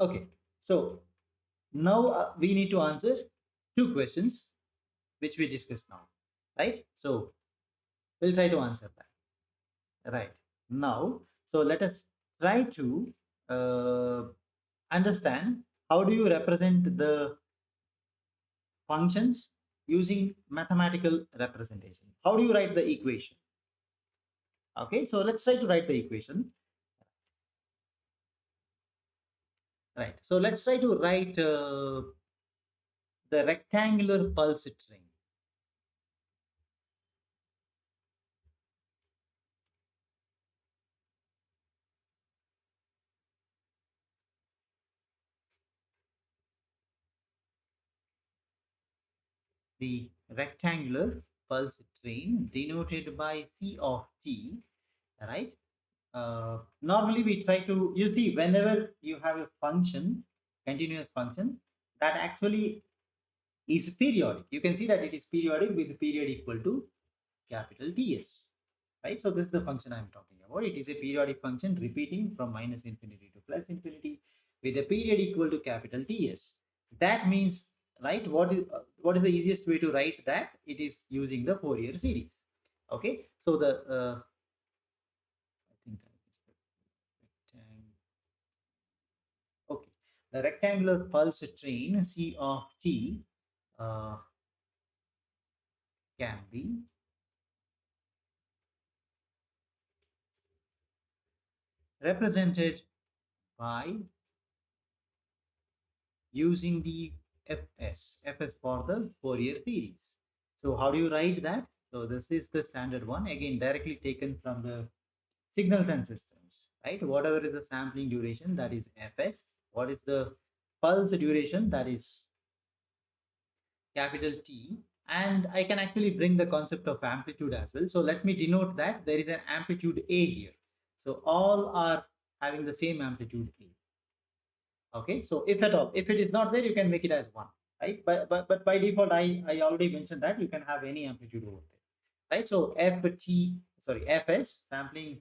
Okay, so now we need to answer two questions which we discussed now, right? So we'll try to answer that right now. So let us try to uh, understand how do you represent the functions using mathematical representation. How do you write the equation? Okay, so let's try to write the equation. Right, so let's try to write the rectangular pulse string. The rectangular pulse train denoted by C of t, right? Normally we try to, you see, whenever you have a function, continuous function, that actually is periodic. You can see that it is periodic with the period equal to capital Ts, right? So this is the function I'm talking about. It is a periodic function repeating from minus infinity to plus infinity with a period equal to capital Ts. That means, right, what is the easiest way to write that? It is using the Fourier series. Okay, so the I think okay, the rectangular pulse train C of t uh, can be represented by using the Fs for the Fourier series. So how do you write that? So this is the standard one, again directly taken from the signals and systems, right? Whatever is the sampling duration, that is Fs. What is the pulse duration, that is capital T. And I can actually bring the concept of amplitude as well. So let me denote that there is an amplitude A here. So all are having the same amplitude A. Okay, so if at all, if it is not there, you can make it as 1, right? But by default, I already mentioned that you can have any amplitude over there, right? So Fs, sampling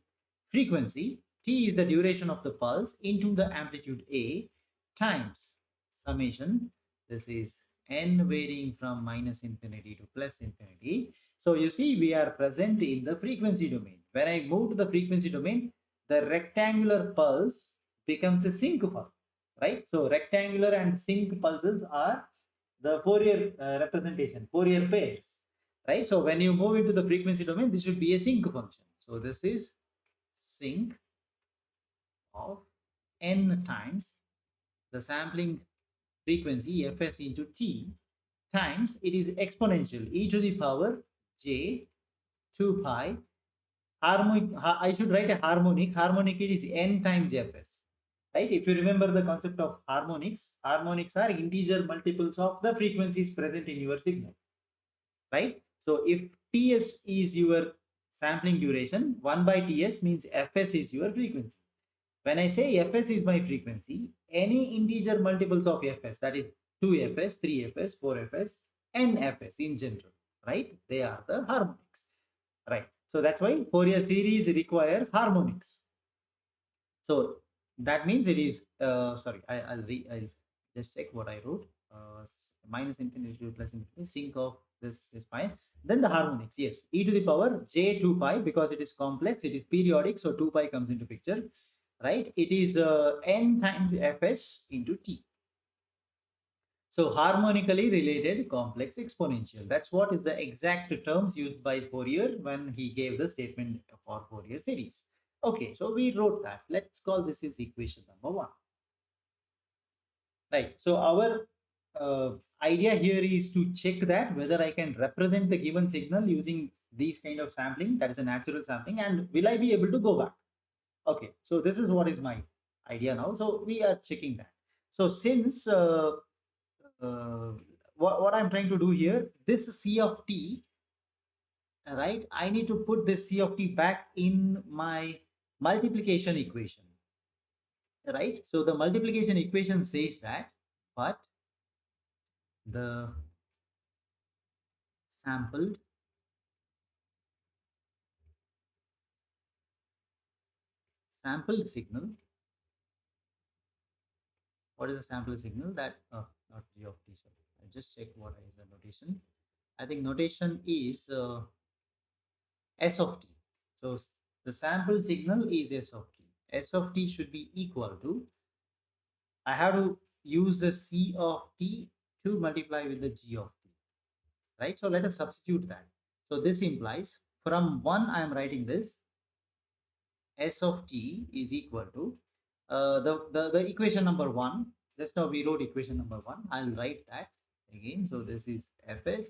frequency, T is the duration of the pulse into the amplitude A times summation. This is n varying from minus infinity to plus infinity. So you see, we are present in the frequency domain. When I move to the frequency domain, the rectangular pulse becomes a sync pulse, right? So rectangular and sync pulses are the Fourier representation, Fourier pairs, right? So when you move into the frequency domain, this should be a sync function. So this is sync of n times the sampling frequency Fs into t times, it is exponential e to the power j 2 pi harmonic. I should write a harmonic. Harmonic, it is n times Fs, right? If you remember the concept of harmonics, harmonics are integer multiples of the frequencies present in your signal, right? So if Ts is your sampling duration, 1 by Ts means Fs is your frequency. When I say Fs is my frequency, any integer multiples of Fs, that is 2Fs, 3Fs, 4Fs, nFs in general, right? They are the harmonics, right? So that's why Fourier series requires harmonics. So that means it is, sorry, I'll just check what I wrote. Minus infinity to plus infinity, sync of this is fine. Then the harmonics, yes, e to the power j 2 pi, because it is complex, it is periodic, so 2 pi comes into picture, right? It is n times Fs into t. So harmonically related complex exponential. That's what is the exact terms used by Fourier when he gave the statement for Fourier series. Okay, so we wrote that. Let's call this is equation number 1. Right. So our idea here is to check that whether I can represent the given signal using these kind of sampling, that is a natural sampling, and will I be able to go back? Okay, so this is what is my idea now. So we are checking that. So since uh, what I'm trying to do here, this C of t, right? I need to put this C of t back in my multiplication equation, right? So the multiplication equation says that, but the sampled signal, what is the sample signal that not g of t, sorry, I just check what is the notation. I think notation is s of t. So the sample signal is s of t. S of t should be equal to, I have to use the c of t to multiply with the g of t, right? So let us substitute that. So this implies from 1 I am writing this s of t is equal to the equation number 1. Just now we wrote equation number 1. I'll write that again. So this is fs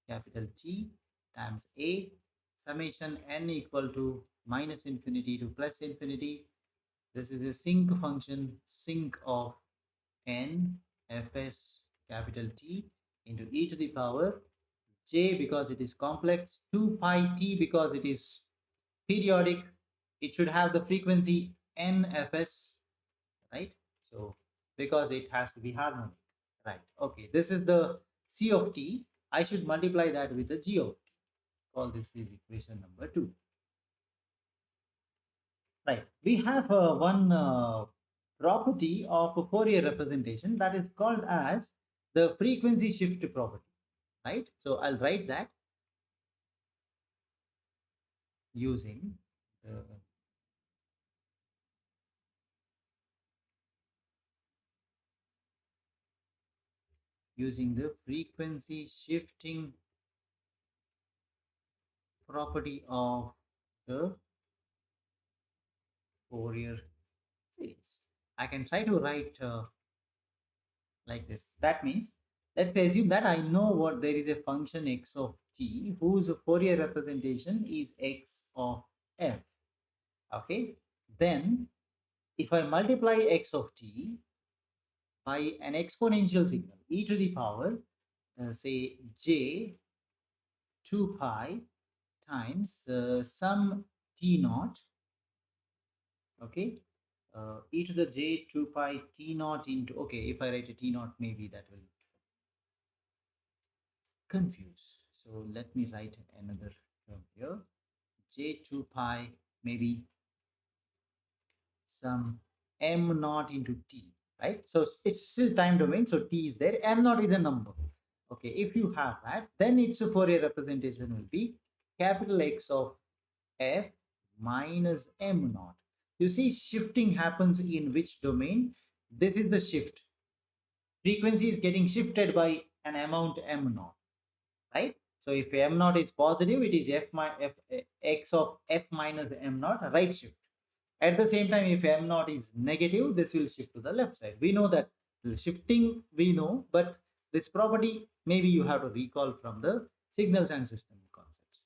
capital T times a summation n equal to minus infinity to plus infinity. This is a sinc function, sinc of n fs capital T into e to the power j because it is complex, 2 pi t because it is periodic. It should have the frequency nfs, right? So because it has to be harmonic, right? Okay, this is the c of t. I should multiply that with the g of t. Call this is equation number 2, right? We have one property of a Fourier representation that is called as the frequency shift property, right? So I'll write that using the frequency shifting property of the Fourier series. I can try to write like this. That means, let's assume that I know what there is a function x of t whose Fourier representation is x of f. Okay, then if I multiply x of t by an exponential signal e to the power say j 2 pi times some t naught, okay, e to the j 2 pi t naught into, okay, if I write a t naught maybe that will confuse. So let me write another term here. J2 pi maybe some m naught into t, right? So it's still time domain. So t is there. M naught is a number. Okay, if you have that, then its Fourier representation will be capital X of f minus m naught. You see, shifting happens in which domain? This is the shift. Frequency is getting shifted by an amount m naught, right? So if m naught is positive, it is x of f minus m naught, right shift. At the same time, if m naught is negative, this will shift to the left side. We know that the shifting we know, but this property maybe you have to recall from the signals and system concepts.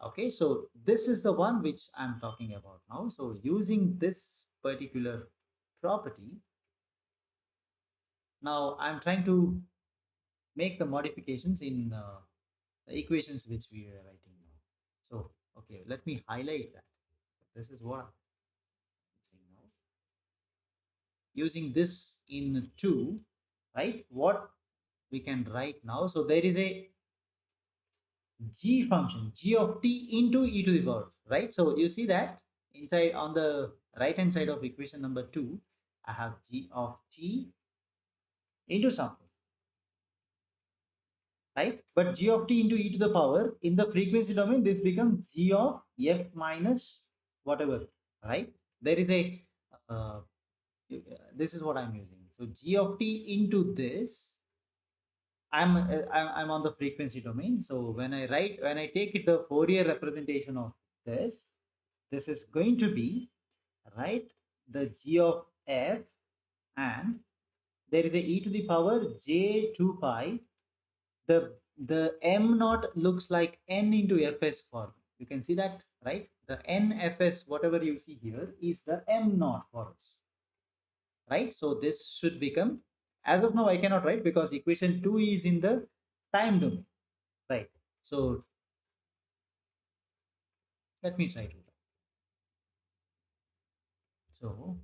Okay, so this is the one which I'm talking about now. So using this particular property, now I'm trying to make the modifications in the equations which we are writing now. So, okay, let me highlight that. This is what I'm saying now. Using this in 2, right? What we can write now. So there is a g function, g of t into e to the power, right? So you see that inside on the right hand side of equation number 2, I have g of t into something, right? But g of t into e to the power in the frequency domain, this becomes g of f minus whatever, right? There is a uh, this is what I'm using. So g of t into this, I'm on the frequency domain. So when I take it the Fourier representation of this is going to be, right, the g of f, and there is a e to the power j 2 pi. The m naught looks like n into fs form. You can see that, right? The nfs, whatever you see here, is the m naught for us, right? So this should become, as of now I cannot write because equation 2 is in the time domain, right? So let me try to write. So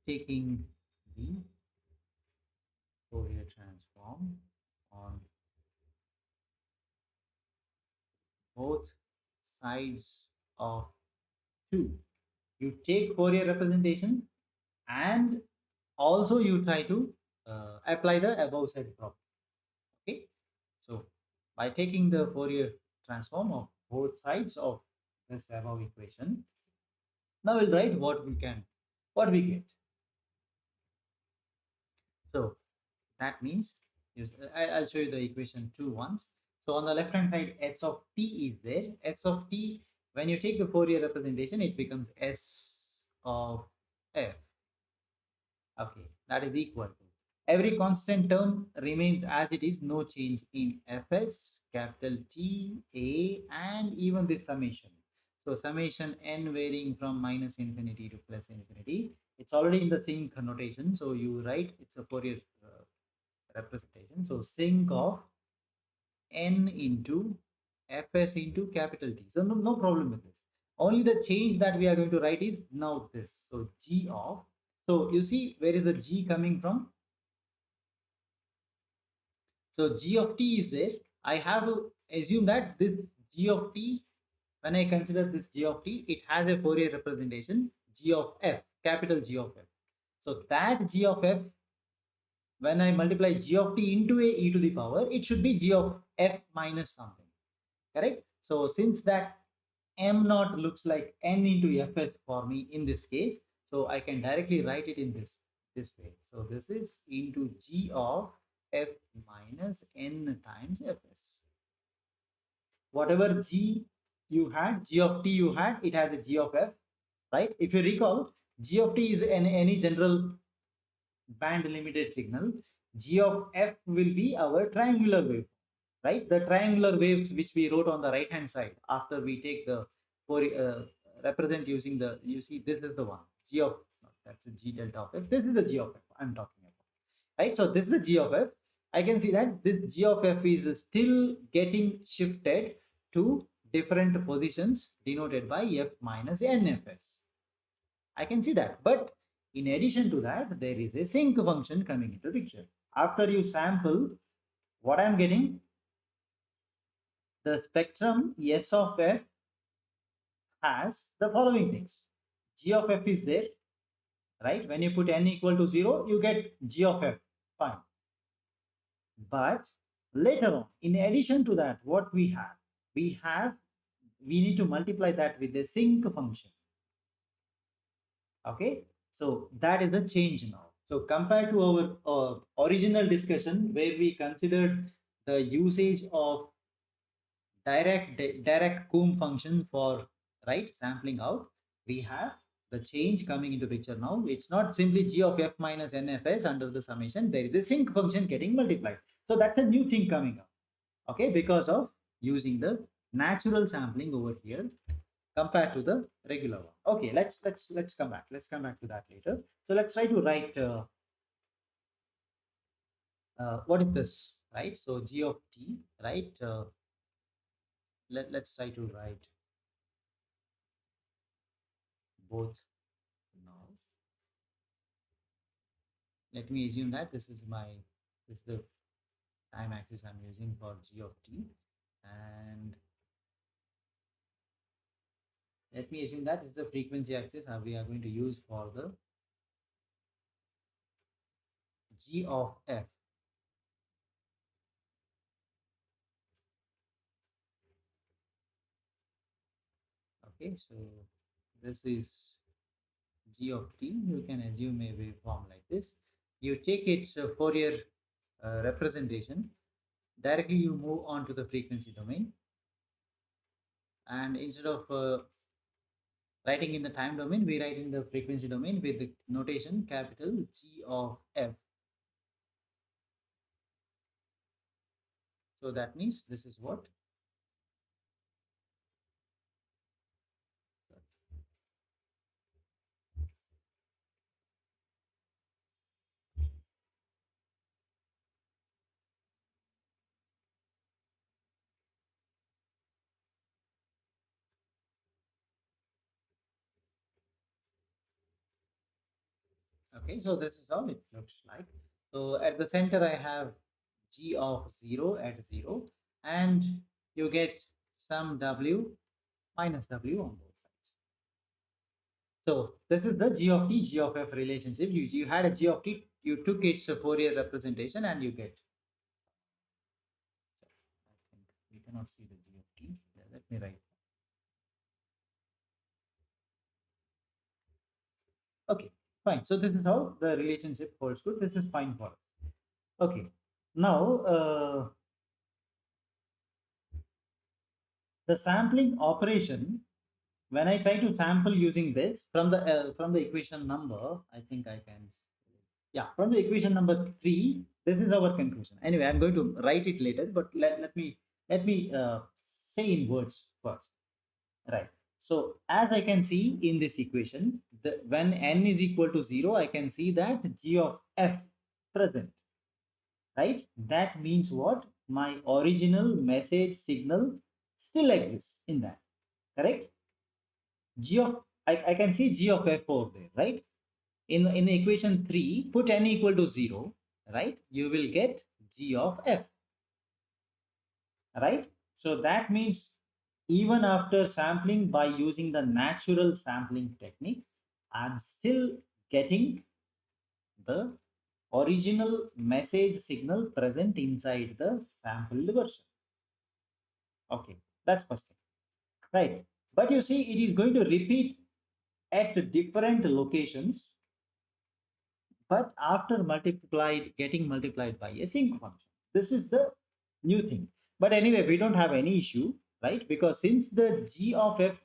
taking the Fourier transform on both sides of 2, You take Fourier representation and also you try to apply the above said problem. Okay, so by taking the Fourier transform of both sides of this above equation, now we'll write what we get. So that means I'll show you the equation 2 once. So on the left hand side, s of t is there. S of t, when you take the Fourier representation, it becomes s of f. Okay, that is equal to every constant term remains as it is, no change in fs, capital T, A, and even this summation. So summation n varying from minus infinity to plus infinity. It's already in the sinc notation. So you write it's a Fourier representation. So sinc of n into fs into capital T. So no problem with this. Only the change that we are going to write is now this. So g of, so you see where is the g coming from? So g of t is there. I have to assume that this g of t, when I consider this g of t, it has a Fourier representation g of f, capital G of f. So that g of f, when I multiply g of t into a e to the power, it should be g of f minus something, correct? So since that m naught looks like n into fs for me in this case, so I can directly write it in this way. So this is into g of f minus n times fs. Whatever g you had, g of t you had, it has a g of f, right? If you recall, g of t is any general band limited signal. G of f will be our triangular wave, right? The triangular waves which we wrote on the right hand side after we take the for represent using the, you see this is the one g of, that's a g delta of f, this is the g of f I'm talking about, right? So this is the g of f. I can see that this g of f is still getting shifted to different positions denoted by f minus nfs. I can see that, but in addition to that, there is a sinc function coming into picture. After you sample, what I'm getting, the spectrum S of f has the following things. G of f is there, right? When you put n equal to 0, you get g of f, fine. But later on, in addition to that, what we have, we need to multiply that with the sinc function. Okay, so that is the change now. So compared to our original discussion where we considered the usage of Dirac-Combe function for right sampling out, we have the change coming into picture now. It's not simply g of f minus nfs under the summation. There is a sinc function getting multiplied. So that's a new thing coming up. Okay, because of using the natural sampling over here compared to the regular one. Okay, let's come back. Let's come back to that later. So let's try to write what is this, right? So g of t, right? Let's try to write both now. Let me assume that this is the time axis I'm using for g of t, and let me assume that this is the frequency axis we are going to use for the g of f. Okay, so this is g of t. You can assume a waveform like this. You take its Fourier representation. Directly you move on to the frequency domain, and instead of writing in the time domain, we write in the frequency domain with the notation capital G of f. So that means this is what. Okay, so this is how it looks like. So at the center I have G of 0 at 0, and you get some W minus W on both sides. So this is the g of t, g of f relationship. You had a g of t, you took its Fourier representation and you get. I think we cannot see the g of t. Let me write. Okay, fine. So this is how the relationship holds good. This is fine for us. Okay. Now the sampling operation, when I try to sample using this from the equation number, I think I can. Yeah, from the equation number 3, this is our conclusion. Anyway, I'm going to write it later, but let me say in words first. Right. So as I can see in this equation, when n is equal to 0, I can see that g of f present. Right. That means what? My original message signal still exists in that. Correct. I can see g of f over there. Right. In the equation 3, put n equal to 0. Right. You will get g of f. Right. So that means even after sampling by using the natural sampling technique, I'm still getting the original message signal present inside the sampled version. Okay, that's first thing. Right. But you see, it is going to repeat at different locations, but after getting multiplied by a single function. This is the new thing. But anyway, we don't have any issue, right? Because since the g of f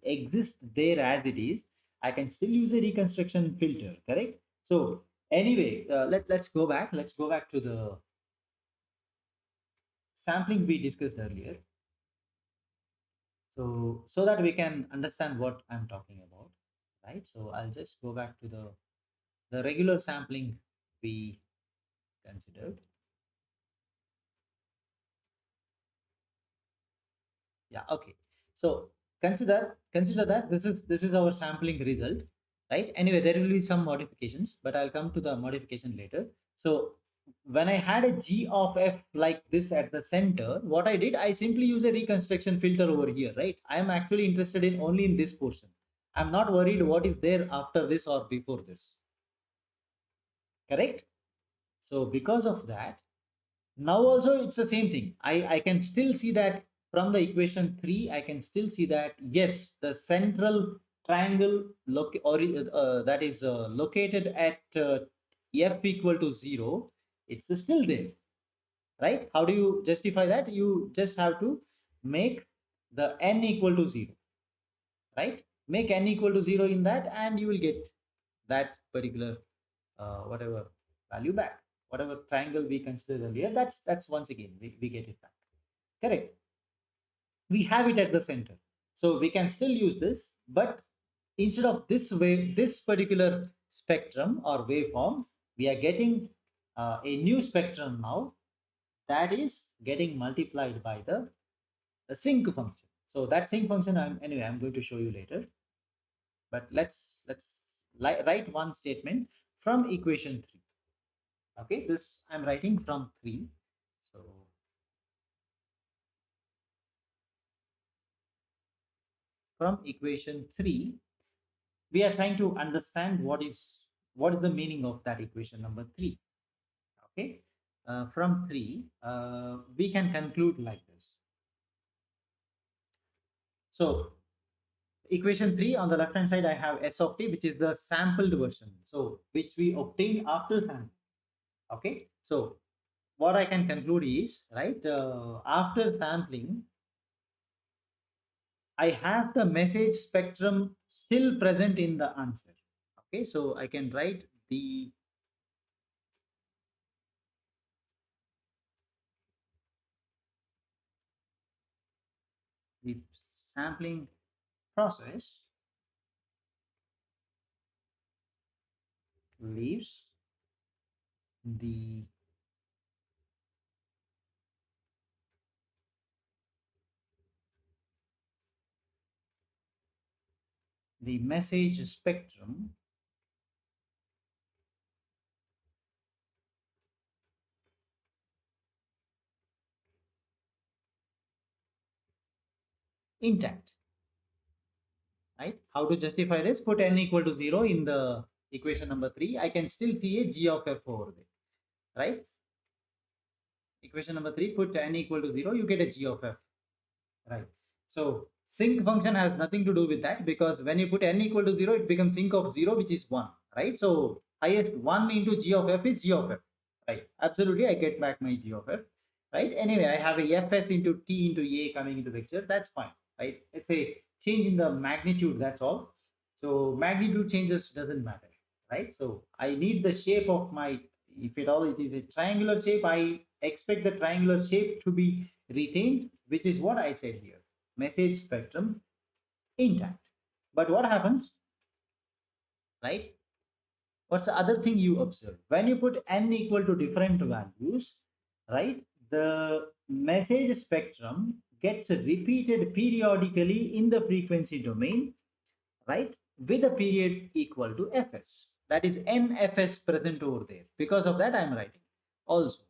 exists there as it is, I can still use a reconstruction filter, correct? So anyway, let's go back to the sampling we discussed earlier. So that we can understand what I'm talking about, right? So I'll just go back to the regular sampling we considered. Yeah, okay. So consider that this is our sampling result, right? Anyway, there will be some modifications, but I'll come to the modification later. So when I had a g of f like this at the center, what I did, I simply use a reconstruction filter over here, right? I am actually interested in only in this portion. I'm not worried what is there after this or before this, correct? So because of that, now also it's the same thing. I can still see that from the equation 3, I can still see that yes, the central triangle that is located at f equal to 0, it's still there, right? How do you justify that? You just have to make the n equal to 0, right? Make n equal to 0 in that and you will get that particular whatever value back, whatever triangle we considered earlier. That's once again we get it back, correct? We have it at the center, so we can still use this, but instead of this particular spectrum or waveform, we are getting a new spectrum now that is getting multiplied by the sync function. So that sync function, I'm going to show you later, but let's write one statement from equation 3. Okay, this I'm writing from 3. So from equation 3, we are trying to understand what is the meaning of that equation number 3. Okay, from 3, we can conclude like this. So equation 3, on the left hand side I have s of t, which is the sampled version, so which we obtained after sampling. Okay, so what I can conclude is, right, after sampling, I have the message spectrum still present in the answer. Okay, so I can write the sampling process leaves the message spectrum intact. right? How to justify this? Put n equal to 0 in the equation number 3. I can still see a g of f over there, right? Equation number 3, put n equal to 0, you get a g of f, right? So sync function has nothing to do with that, because when you put n equal to 0, it becomes sync of 0, which is 1, right? So highest 1 into g of f is g of f, right? Absolutely, I get back my g of f, right? Anyway, I have a fs into t into a coming into picture. That's fine, right? It's a change in the magnitude, that's all. So magnitude changes doesn't matter, right? So I need the shape of my, if at all it is a triangular shape, I expect the triangular shape to be retained, which is what I said here, message spectrum intact. But what happens, right? What's the other thing you observe? When you put n equal to different values, right? The message spectrum gets repeated periodically in the frequency domain, right? With a period equal to fs. That is nfs present over there. Because of that, I'm writing. Also,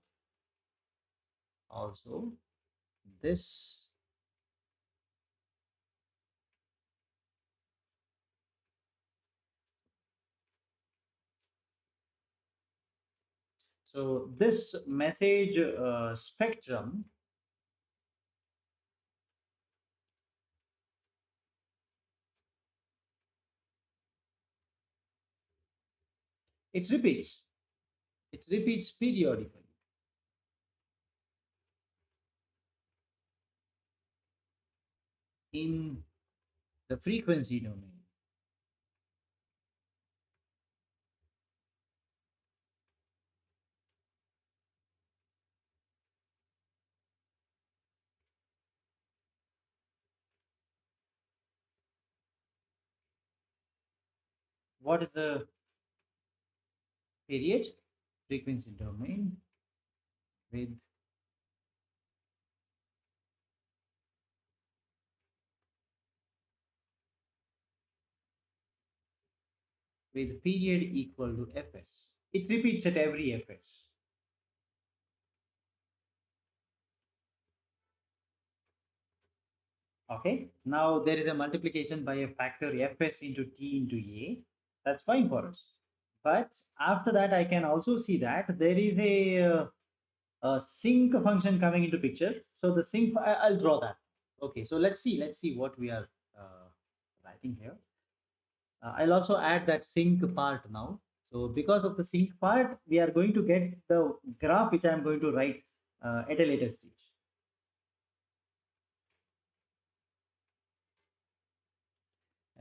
this, so this message spectrum, it repeats. It repeats periodically in the frequency domain. What is the period? Frequency domain with period equal to fs. It repeats at every fs. Okay. Now there is a multiplication by a factor fs into t into a. That's fine for us. But after that, I can also see that there is a sync function coming into picture. So the sync, I'll draw that. Okay. So let's see what we are writing here. I'll also add that sync part now. So because of the sync part, we are going to get the graph which I'm going to write at a later stage.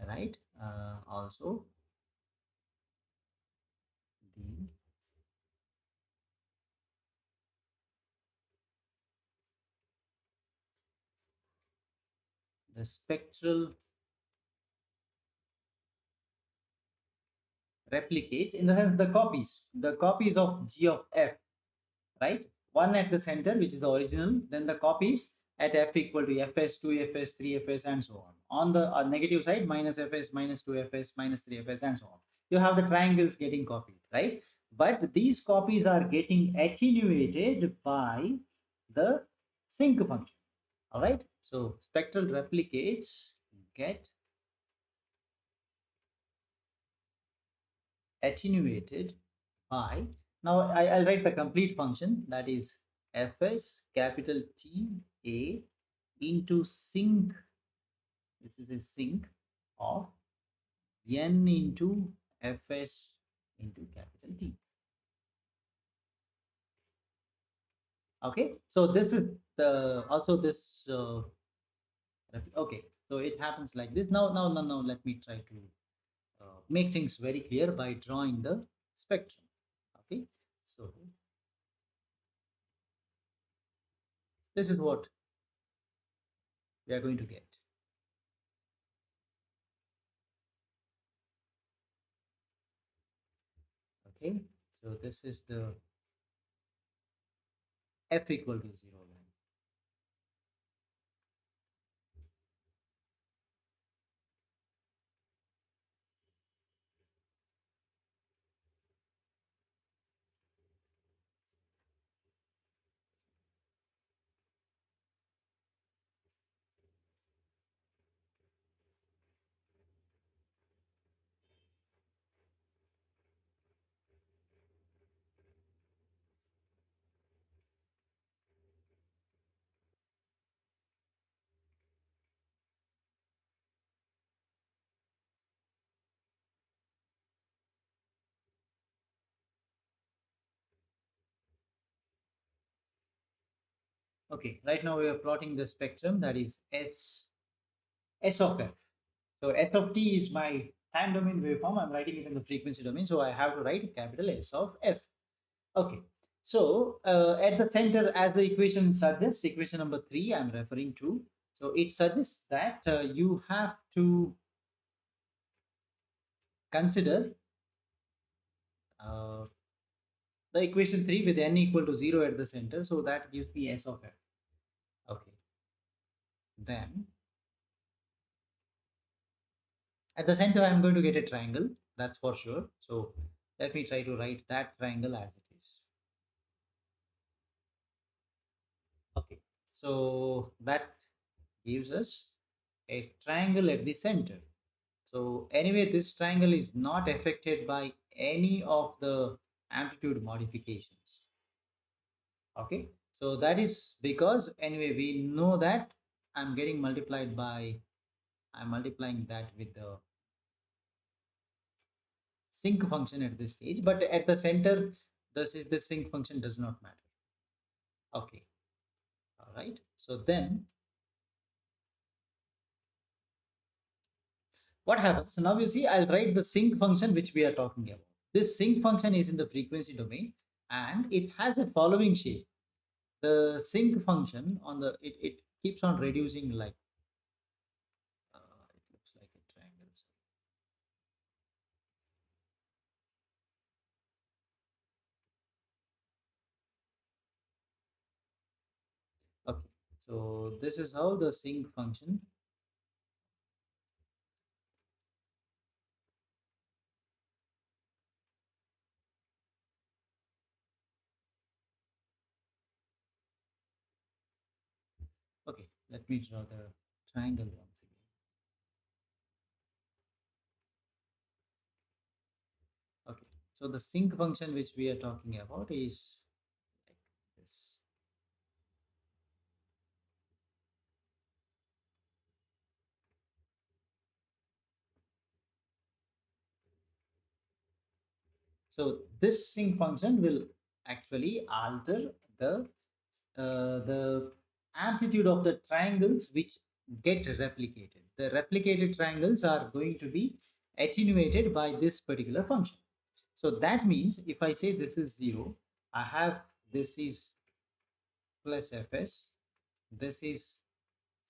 Right. Also, the spectral replicates, in the sense the copies of g of f, right? One at the center, which is the original, then the copies at f equal to fs, 2fs, 3fs, and so on. On the negative side, minus fs, minus 2fs, minus 3fs, and so on. You have the triangles getting copied, right? But these copies are getting attenuated by the sync function. All right. So spectral replicates get attenuated by, now I'll write the complete function, that is fs capital T A into sync, this is a sync of n into fs into capital T. Okay, so this is the also this okay, so it happens like this. Now let me try to make things very clear by drawing the spectrum. Okay, so this is what we are going to get. Okay, so this is the f equal to 0 line. Okay, right now we are plotting the spectrum, that is S of f. So S of t is my time domain waveform. I'm writing it in the frequency domain, so I have to write capital S of f. Okay. So at the center, as the equation suggests, equation number 3 I'm referring to. So it suggests that you have to consider uh, the equation 3 with n equal to 0 at the center. So that gives me S of f. Okay. Then at the center, I'm going to get a triangle. That's for sure. So let me try to write that triangle as it is. Okay. So that gives us a triangle at the center. So anyway, this triangle is not affected by any of the amplitude modifications. Okay. So that is because anyway, we know that I'm getting multiplied by, I'm multiplying that with the sync function at this stage, but at the center, this is the sync function does not matter. Okay. All right. So then what happens? So now you see, I'll write the sync function which we are talking about. This sync function is in the frequency domain and it has a following shape. The sync function on the, it keeps on reducing like, it looks like a triangle. Okay. So this is how the sync function. Okay. Let me draw the triangle once again. Okay. So the sync function which we are talking about is like this. So this sync function will actually alter the amplitude of the triangles which get replicated. The replicated triangles are going to be attenuated by this particular function. So that means if I say this is 0, I have this is plus fs, this is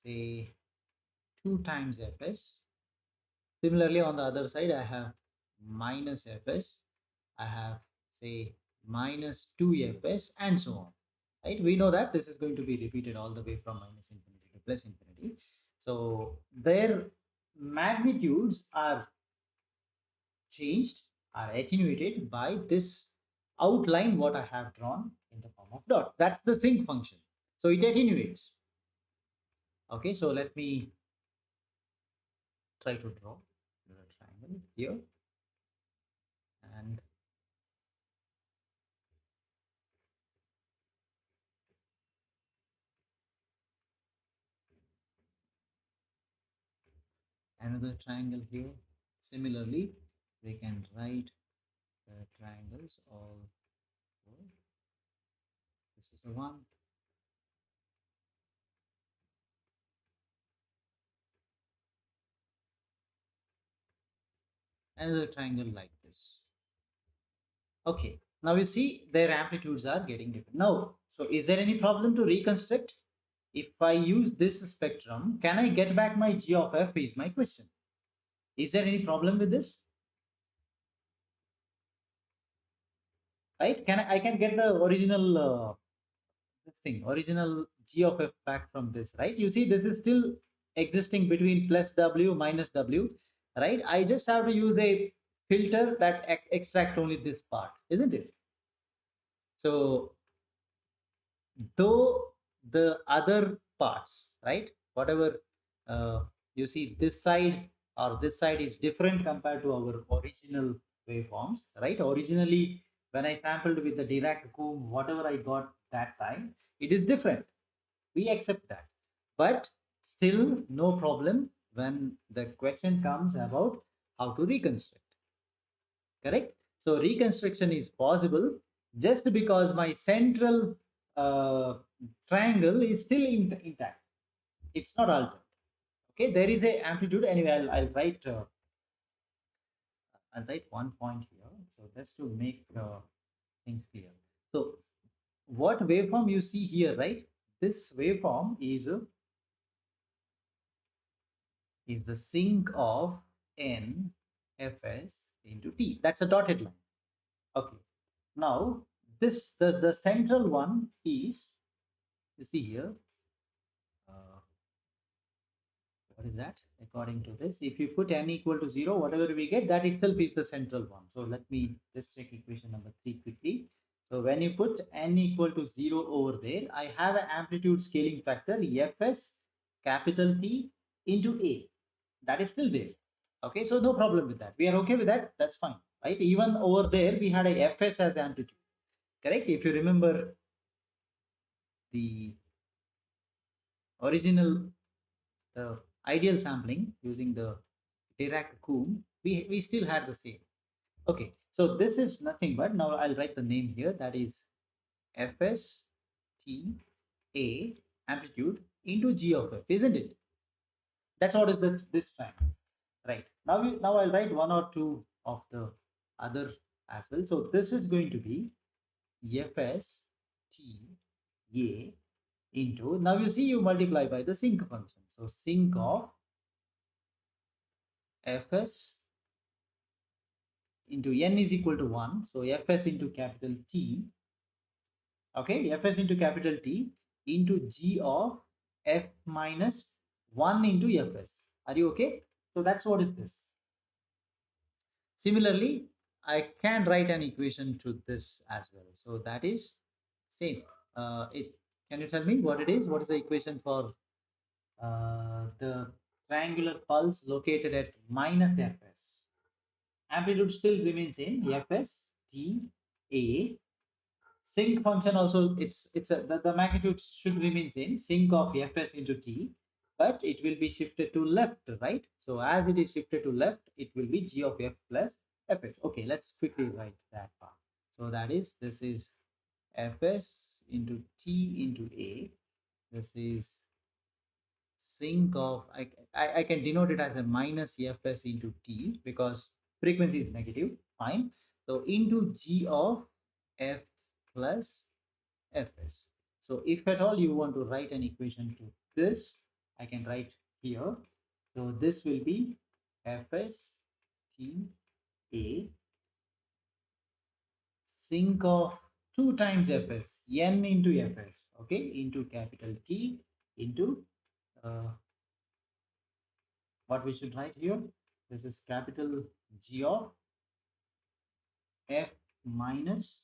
say 2 times fs. Similarly, on the other side, I have minus fs, I have say minus 2fs and so on. Right? We know that this is going to be repeated all the way from minus infinity to plus infinity. So their magnitudes are changed, are attenuated by this outline what I have drawn in the form of dot. That's the sync function. So it attenuates. Okay, so let me try to draw the triangle here and another triangle here. Similarly, we can write the triangles all over. This is the one. Another triangle like this. Okay, now you see their amplitudes are getting different. Now, so is there any problem to reconstruct? If I use this spectrum, can I get back my g of f is my question. Is there any problem with this? Right? I can get the original this thing, original g of f back from this, right? You see, this is still existing between plus w minus w, right? I just have to use a filter that extract only this part, isn't it? So though the other parts, right, whatever uh, you see this side or this side is different compared to our original waveforms, right? Originally when I sampled with the Dirac comb, whatever I got that time, it is different. We accept that, but still no problem when the question comes about how to reconstruct. Correct? So reconstruction is possible just because my central triangle is still intact. It's not altered. Okay, there is a amplitude. Anyway, I'll write one point here. So just to make things clear. So what waveform you see here, right? This waveform is the sink of n fs into t. That's a dotted line. Okay. Now this the central one is, you see here. Uh, what is that? According to this, if you put n equal to 0, whatever we get, that itself is the central one. So let me just check equation number 3 quickly. So when you put n equal to 0 over there, I have an amplitude scaling factor fs capital T into a. That is still there. Okay, so no problem with that. We are okay with that. That's fine, right? Even over there, we had a fs as amplitude. Correct? If you remember the original, the ideal sampling using the Dirac-Coombe, we still had the same. Okay, so this is nothing but, now I'll write the name here, that is Fs T A amplitude into G of F, isn't it? That's what is this time, right? Now I'll write one or two of the other as well. So this is going to be Fs T A into, now you see you multiply by the sink function. So sink of Fs into n is equal to 1. So Fs into capital T, okay, Fs into capital T into G of F minus 1 into Fs. Are you okay? So that's what is this. Similarly, I can write an equation to this as well. So that is same. Can you tell me what it is? What is the equation for the triangular pulse located at minus Fs? Amplitude still remains same, Fs T A. Sink function also, the magnitude should remain same, sink of Fs into T, but it will be shifted to left, right? So as it is shifted to left, it will be G of F plus Fs. Okay, let's quickly write that part. So that is, this is Fs into T into A. This is sink of, I can denote it as a minus Fs into T because frequency is negative, fine. So into G of F plus Fs. So if at all you want to write an equation to this, I can write here. So this will be Fs T A sink of 2 times Fs, n into Fs, okay, into capital T into what we should write here. This is capital G of F minus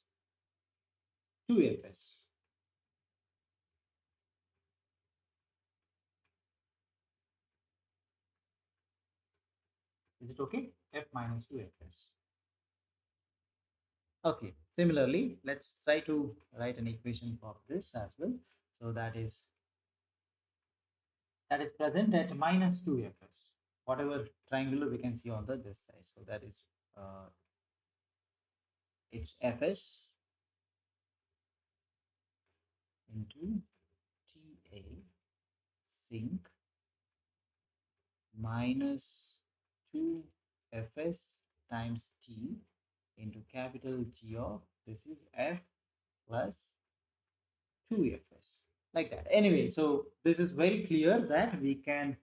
2Fs. Is it okay? F minus 2Fs. Okay, similarly, let's try to write an equation for this as well. So that is present at minus 2Fs. Whatever triangular we can see on this side. So that is it's Fs into Ta sink minus 2Fs times T into capital G of, this is F plus 2Fs, like that. Anyway, so this is very clear that we can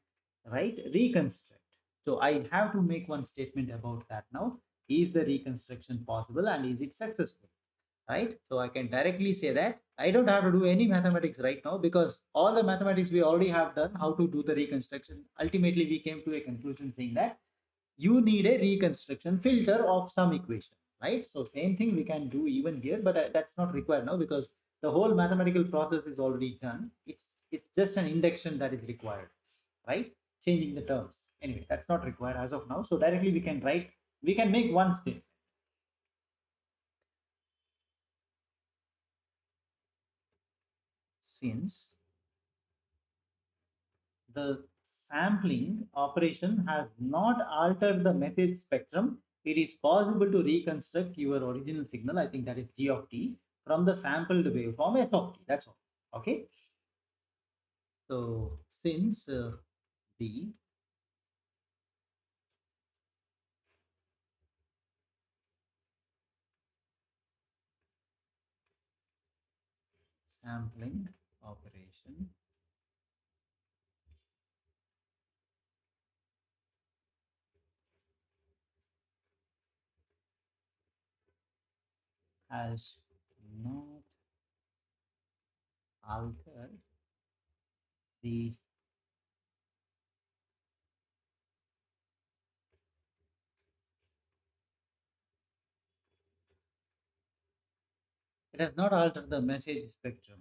write reconstruct. So I have to make one statement about that now. Is the reconstruction possible and is it successful? Right? So I can directly say that I don't have to do any mathematics right now because all the mathematics we already have done how to do the reconstruction. Ultimately, we came to a conclusion saying that you need a reconstruction filter of some equation, right? So same thing we can do even here, but that's not required now because the whole mathematical process is already done. It's just an induction that is required, right? Changing the terms. Anyway, that's not required as of now. So directly we can make one statement. Since the sampling operation has not altered the message spectrum, it is possible to reconstruct your original signal, I think that is G of t, from the sampled waveform S of t. That's all. Okay, so since the sampling operation has not altered the it has not altered the message spectrum.